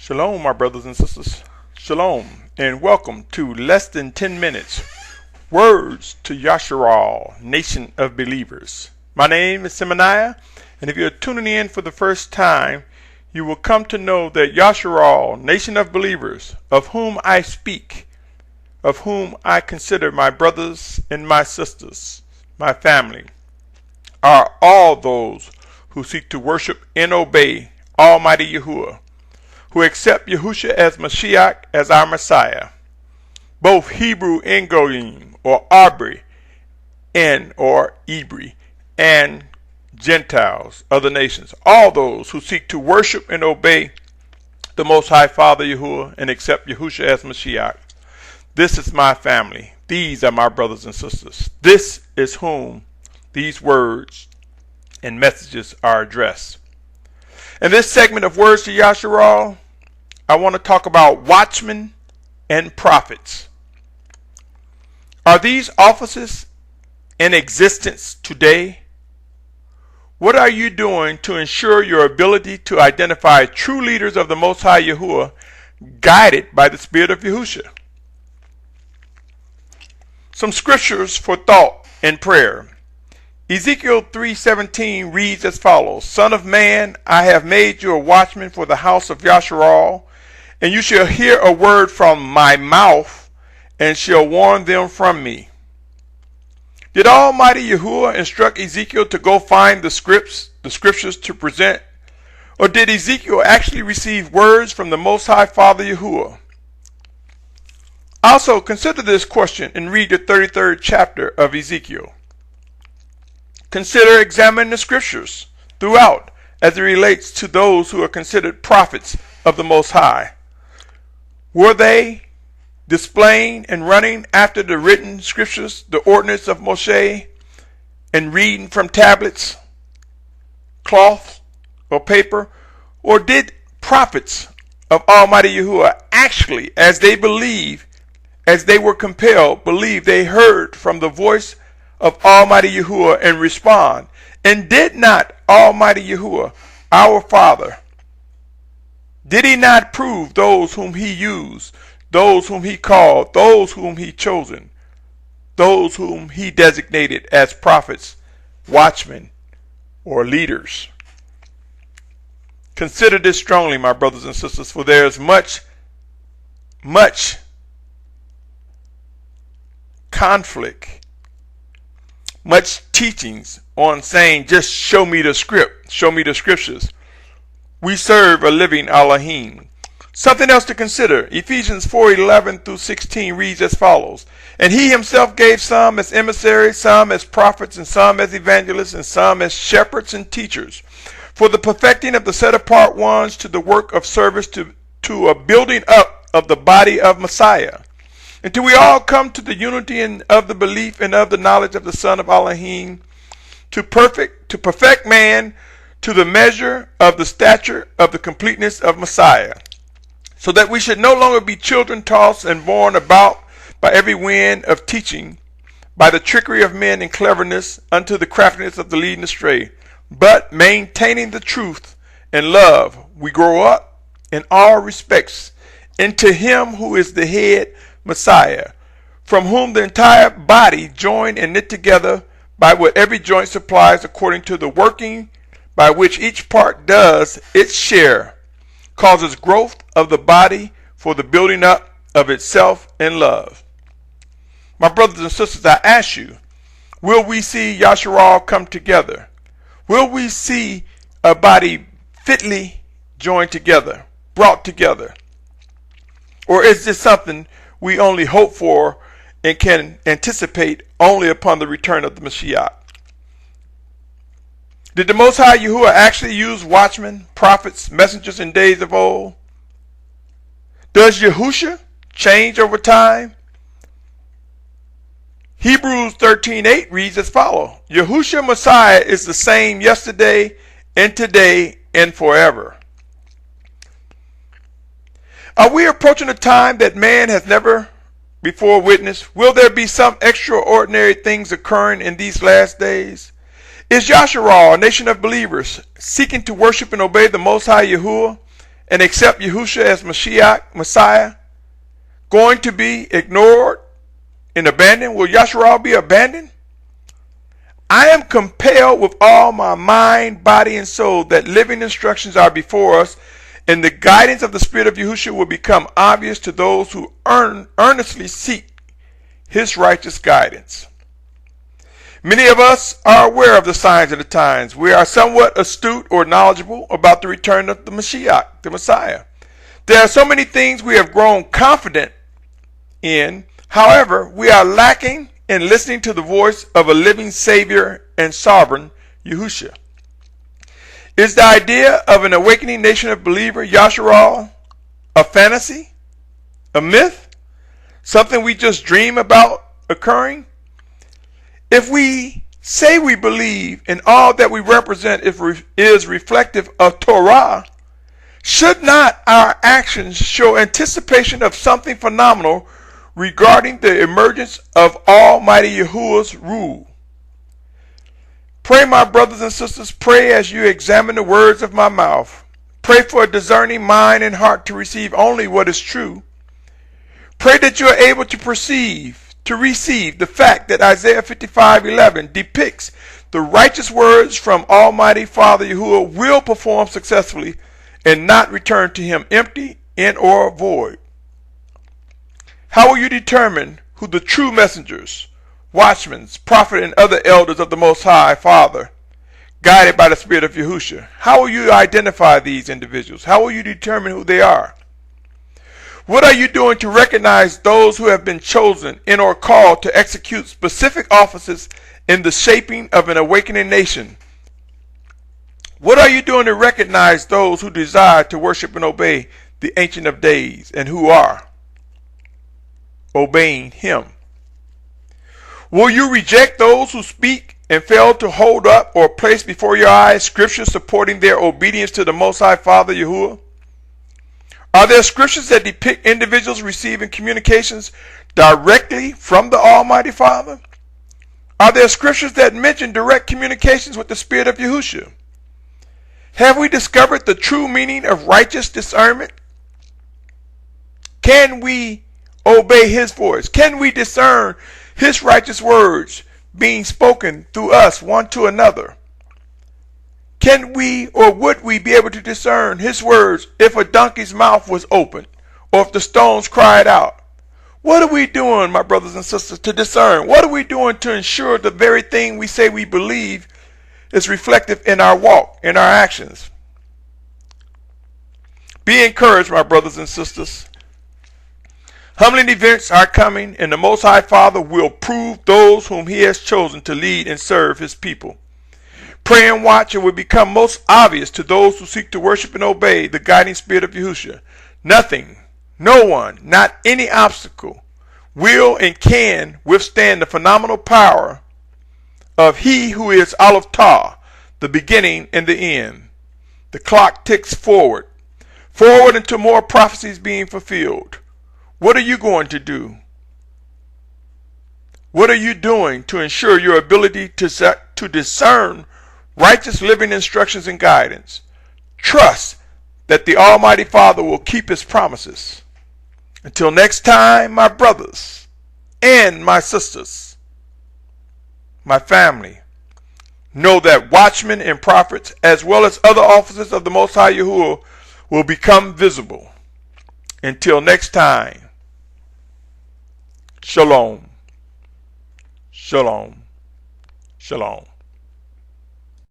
Shalom, my brothers and sisters. Shalom, and welcome to Less Than 10 Minutes. Words to Yashar'al, Nation of Believers. My name is Symmanayah, and if you're tuning in for the first time, you will come to know that Yashar'al, Nation of Believers, of whom I speak, of whom I consider my brothers and my sisters, my family, are all those who seek to worship and obey Almighty Yahuah, who accept Yahusha as Mashiach, as our Messiah, both Hebrew and Goyim, or Abri and or Ibri, and Gentiles, other nations, all those who seek to worship and obey the Most High Father Yahuah and accept Yahusha as Mashiach. This is my family. These are my brothers and sisters. This is whom these words and messages are addressed. In this segment of Words to Yashar'al, I want to talk about Watchmen and Prophets. Are these offices in existence today? What are you doing to ensure your ability to identify true leaders of the Most High Yahuah, guided by the Spirit of Yahusha? Some scriptures for thought and prayer. Ezekiel 3:17 reads as follows: Son of man, I have made you a watchman for the house of Yashar'al, and you shall hear a word from my mouth, and shall warn them from me. Did Almighty Yahuah instruct Ezekiel to go find the scriptures to present, or did Ezekiel actually receive words from the Most High Father Yahuah? Also, consider this question and read the 33rd chapter of Ezekiel. Consider examining the scriptures throughout as it relates to those who are considered prophets of the Most High. Were they displaying and running after the written scriptures, the ordinance of Moshe, and reading from tablets, cloth, or paper? Or did prophets of Almighty Yahuah actually, as they believe, as they were compelled, believe they heard from the voice of Almighty Yahuah and respond? And did not Almighty Yahuah, our Father, did he not prove those whom he used, those whom he called, those whom he chosen, those whom he designated as prophets, watchmen, or leaders? Consider this strongly, my brothers and sisters, for there is much conflict, much teachings on saying, just show me the script, show me the scriptures. We serve a living Elohim. Something else to consider. Ephesians 4:11 through 16 reads as follows: And he himself gave some as emissaries, some as prophets, and some as evangelists, and some as shepherds and teachers, for the perfecting of the set apart ones, to the work of service, to a building up of the body of Messiah, until we all come to the unity of the belief and of the knowledge of the Son of Elohim, to perfect man, to the measure of the stature of the completeness of Messiah, so that we should no longer be children tossed and borne about by every wind of teaching, by the trickery of men and cleverness, unto the craftiness of the leading astray, but maintaining the truth in love, we grow up in all respects into him who is the head, Messiah, from whom the entire body, joined and knit together by what every joint supplies, according to the working by which each part does its share, causes growth of the body for the building up of itself in love. My brothers and sisters, I ask you, will we see Yashar'al come together? Will we see a body fitly joined together, brought together? Or is this something we only hope for and can anticipate only upon the return of the Mashiach? Did the Most High Yahuah actually use watchmen, prophets, messengers in days of old? Does Yahusha change over time? Hebrews 13:8 reads as follows: Yahusha Messiah is the same yesterday and today and forever. Are we approaching a time that man has never before witnessed? Will there be some extraordinary things occurring in these last days? Is Yashar'al, a nation of believers, seeking to worship and obey the Most High Yahuah and accept Yahushua as Messiah going to be ignored and abandoned? Will Yashar'al be abandoned? I am compelled with all my mind, body, and soul that living instructions are before us, and the guidance of the Spirit of Yahushua will become obvious to those who earnestly seek His righteous guidance. Many of us are aware of the signs of the times. We are somewhat astute or knowledgeable about the return of the Mashiach, the Messiah. There are so many things we have grown confident in. However, we are lacking in listening to the voice of a living Savior and Sovereign, Yahushua. Is the idea of an awakening nation of believers, Yashar'al, a fantasy, a myth, something we just dream about occurring? If we say we believe and all that we represent is reflective of Torah, should not our actions show anticipation of something phenomenal regarding the emergence of Almighty Yahuah's rule? Pray, my brothers and sisters, pray as you examine the words of my mouth. Pray for a discerning mind and heart to receive only what is true. Pray that you are able to receive the fact that Isaiah 55:11 depicts the righteous words from Almighty Father Yahuah will perform successfully and not return to Him empty and or void. How will you determine who the true messengers, Watchmen, Prophets, and other elders of the Most High Father, guided by the Spirit of Yahusha? How will you identify these individuals? How will you determine who they are? What are you doing to recognize those who have been chosen and or called to execute specific offices in the shaping of an awakening nation? What are you doing to recognize those who desire to worship and obey the Ancient of Days and who are obeying Him? Will you reject those who speak and fail to hold up or place before your eyes scriptures supporting their obedience to the Most High Father Yahuah? Are there scriptures that depict individuals receiving communications directly from the Almighty Father? Are there scriptures that mention direct communications with the Spirit of Yahushua? Have we discovered the true meaning of righteous discernment? Can we obey His voice? Can we discern His righteous words being spoken through us one to another? Can we or would we be able to discern His words if a donkey's mouth was open or if the stones cried out? What are we doing, my brothers and sisters, to discern? What are we doing to ensure the very thing we say we believe is reflective in our walk, in our actions? Be encouraged, my brothers and sisters. Humbling events are coming, and the Most High Father will prove those whom He has chosen to lead and serve His people. Pray and watch, and will become most obvious to those who seek to worship and obey the guiding Spirit of Yahushua. Nothing, no one, not any obstacle will and can withstand the phenomenal power of He who is Aleph Tah, the beginning and the end. The clock ticks forward into more prophecies being fulfilled. What are you going to do? What are you doing to ensure your ability to discern righteous living instructions and guidance? Trust that the Almighty Father will keep His promises. Until next time, my brothers and my sisters, my family, know that watchmen and prophets, as well as other officers of the Most High Yahuah, will become visible. Until next time, Shalom, shalom, shalom.